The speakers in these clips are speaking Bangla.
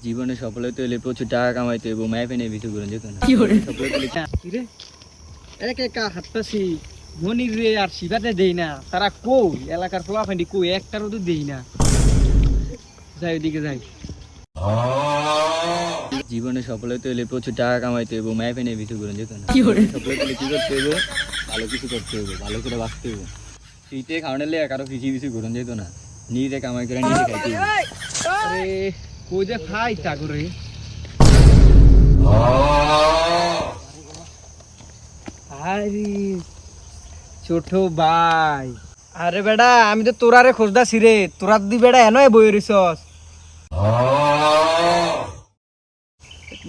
জীবনে সফল হতে হলে প্রচুর টাকা কামাইতে এবং মায়া পেনে কিছু করে যেত না এক একা হাঁটতাছি মনির রে আর শিবাতে দেই না তারা কই এলাকার ফলাফান্ডি কই একটারও তো দেই না যাই ওদিকে যাই জীবনে সফল হতে হলে প্রচুর টাকা কামাইতে এবং মায়া পেনে কিছু করে যেত না সফল হতে হলে কি করতে হবে? ভালো কিছু করতে হবে, ভালো করে বাঁচতে হবে। শীতে খাওয়ালে কারো কিছু করুন যেত না, নিজে কামাই করে নিজে খাইতে হবে। আরে কই যে খাই তা করে আরে ছোট ভাই আরে বেটা আমি তো তোরারে খোঁজদাছি রে তোরা দি বেটা এনই বই রিছস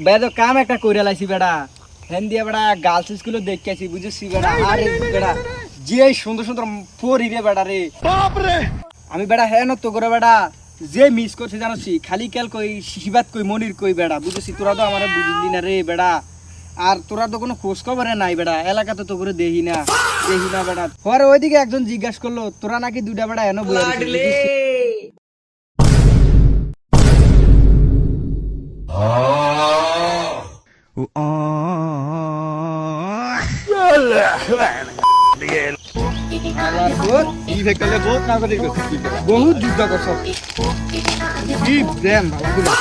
বেটা তো কাম একটা কইরা লাইছি বেটা হেন দিয়া বেটা গার্লস স্কুলে দেখাইছি বুঝছিস বেটা আরে বেটা যে সুন্দর সুন্দর পরি রে বেটা রে বাপ রে আমি বেটা হেন তো করে বেটা যে মিস করছে জানোছি খালি কেল কই শিবাত কই মনির কই বেটা বুঝছিস তোরা তো আমারে বুঝলি না রে বেটা আর তোরা তো কোনো খোঁজ খবরে নাই বেটা এলাকা তো করে দেখি না বেটা পরে ওইদিকে একজন জিজ্ঞাসা করলো তোরা নাকি দুইটা বেটা এনো বই বহুত যুদ্ধ করছ কি দেন ভালো